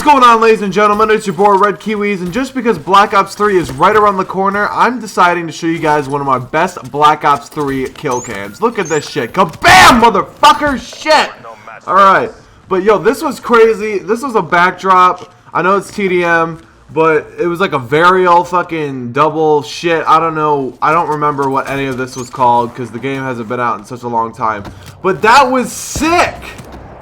What's going on, ladies and gentlemen? It's your boy Red Kiwiz, and just because Black Ops 3 is right around the corner, I'm deciding to show you guys one of my best Black Ops 3 kill cams. Look at this shit. Kabam, motherfucker! Shit! Alright. But yo, this was crazy. This was a backdrop. I know it's TDM, but it was like a varial fucking double shit. I don't know. I don't remember what any of this was called because the game hasn't been out in such a long time. But that was sick!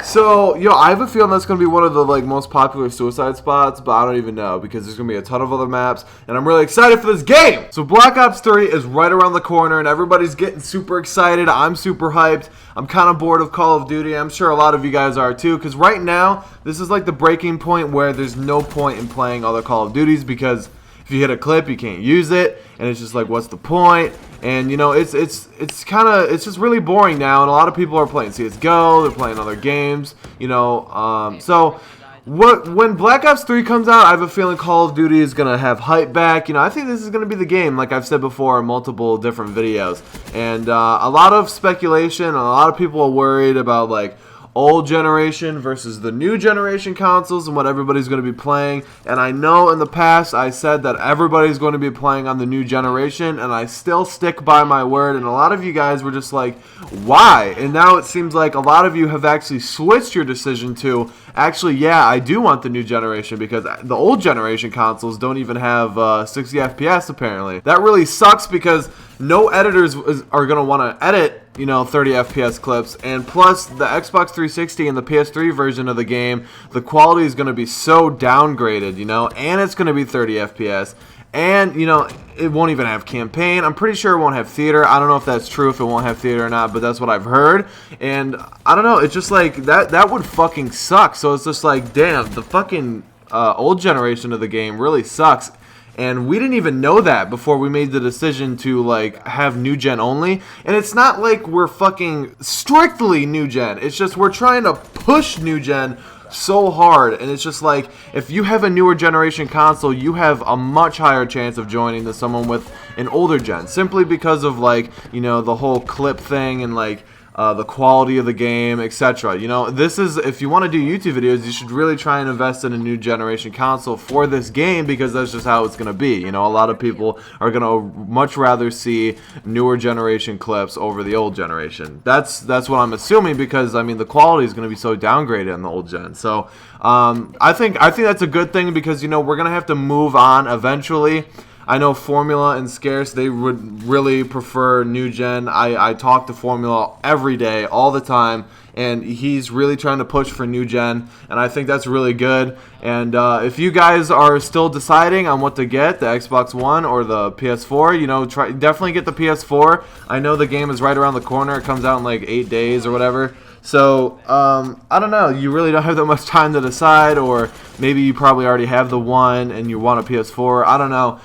So, yo, I have a feeling that's going to be one of the, like, most popular suicide spots, but I don't even know, because there's going to be a ton of other maps, and I'm really excited for this game! So, Black Ops 3 is right around the corner, and everybody's getting super excited. I'm super hyped. I'm kind of bored of Call of Duty. I'm sure a lot of you guys are, too, because right now, this is, like, the breaking point where there's no point in playing other Call of Duties, because if you hit a clip, you can't use it, and it's just like, what's the point? And you know, it's just really boring now, and a lot of people are playing CS:GO, they're playing other games, you know. So when Black Ops 3 comes out, I have a feeling Call of Duty is gonna have hype back. You know, I think this is gonna be the game, like I've said before in multiple different videos. And a lot of speculation, and a lot of people are worried about like old generation versus the new generation consoles and what everybody's going to be playing. And I know in the past I said that everybody's going to be playing on the new generation, and I still stick by my word. And a lot of you guys were just like, why? And now it seems like a lot of you have actually switched your decision to, actually, yeah, I do want the new generation, because the old generation consoles don't even have 60 FPS apparently. That really sucks, because no editors are going to want to edit, you know, 30 FPS clips, and plus the Xbox 360 and the PS3 version of the game, the quality is going to be so downgraded, you know, and it's going to be 30 FPS, and, you know, it won't even have campaign. I'm pretty sure it won't have theater. I don't know if that's true, if it won't have theater or not, but that's what I've heard, and I don't know, it's just like, that would fucking suck. So it's just like, damn, the fucking old generation of the game really sucks. And we didn't even know that before we made the decision to, like, have new gen only. And it's not like we're fucking strictly new gen. It's just we're trying to push new gen so hard. And it's just like, if you have a newer generation console, you have a much higher chance of joining than someone with an older gen. Simply because of, like, you know, the whole clip thing and, like, the quality of the game, etc. You know, this is, if you want to do YouTube videos, you should really try and invest in a new generation console for this game, because that's just how it's going to be. You know, a lot of people are going to much rather see newer generation clips over the old generation. That's what I'm assuming, because I mean the quality is going to be so downgraded in the old gen. So I think that's a good thing, because you know, we're going to have to move on eventually. I know Formula and Scarce, they would really prefer new gen. I talk to Formula every day, all the time, and he's really trying to push for new gen, and I think that's really good. And if you guys are still deciding on what to get, the Xbox One or the PS4, you know, definitely get the PS4. I know the game is right around the corner. It comes out in like 8 days or whatever. So, I don't know, you really don't have that much time to decide, or maybe you probably already have the one and you want a PS4, I don't know.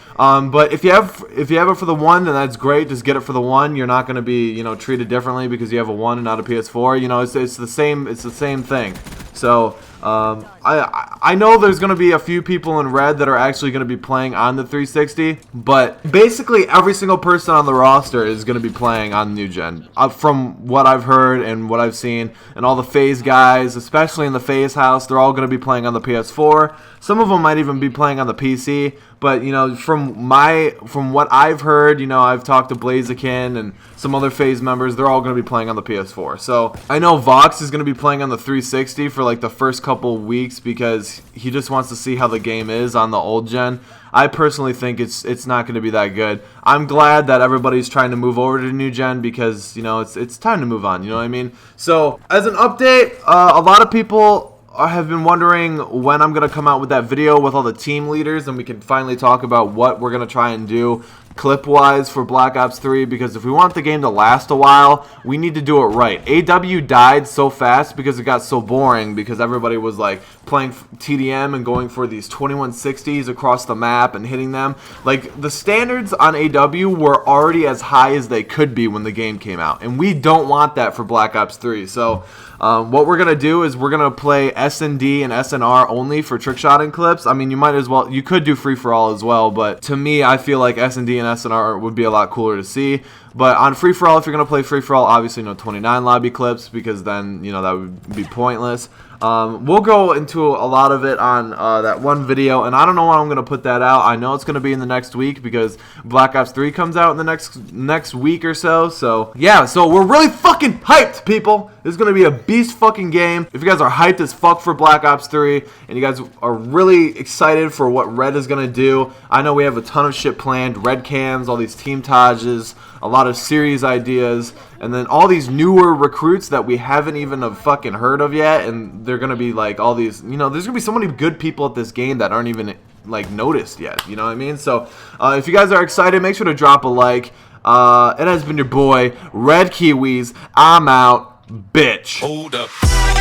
But if you have it for the one, then that's great, just get it for the one. You're not going to be, you know, treated differently because you have a one and not a PS4, you know, it's the same thing. So, I know there's going to be a few people in red that are actually going to be playing on the 360, but basically every single person on the roster is going to be playing on new gen, from what I've heard and what I've seen. And all the FaZe guys, especially in the FaZe house, they're all going to be playing on the PS4. Some of them might even be playing on the PC. But, you know, from what I've heard, you know, I've talked to Blaziken and some other FaZe members, they're all going to be playing on the PS4. So, I know Vox is going to be playing on the 360 for, like, the first couple weeks, because he just wants to see how the game is on the old gen. I personally think it's not going to be that good. I'm glad that everybody's trying to move over to new gen, because, you know, it's time to move on, you know what I mean? So, as an update, a lot of people I have been wondering when I'm going to come out with that video with all the team leaders, and we can finally talk about what we're going to try and do clip-wise for Black Ops 3, because if we want the game to last a while, we need to do it right. AW died so fast because it got so boring, because everybody was like playing TDM and going for these 2160s across the map and hitting them. Like, the standards on AW were already as high as they could be when the game came out, and we don't want that for Black Ops 3. So what we're going to do is we're going to play S&D and SNR only for trick-shotting clips. I mean, you could do free-for-all as well, but to me, I feel like S&D and SNR would be a lot cooler to see. But on free-for-all, if you're going to play free-for-all, obviously no 29 lobby clips, because then, you know, that would be pointless. We'll go into a lot of it on that one video, and I don't know when I'm going to put that out. I know it's going to be in the next week because Black Ops 3 comes out in the next week or so. So, yeah, so we're really fucking hyped, people. This is going to be a beast fucking game. If you guys are hyped as fuck for Black Ops 3, and you guys are really excited for what Red is going to do, I know we have a ton of shit planned. Red cams, all these team tages, a lot of series ideas, and then all these newer recruits that we haven't even have fucking heard of yet, and they're gonna be like all these, you know, there's gonna be so many good people at this game that aren't even like noticed yet, you know what I mean? So if you guys are excited, make sure to drop a like. It has been your boy Red Kiwiz. I'm out, bitch. Hold up.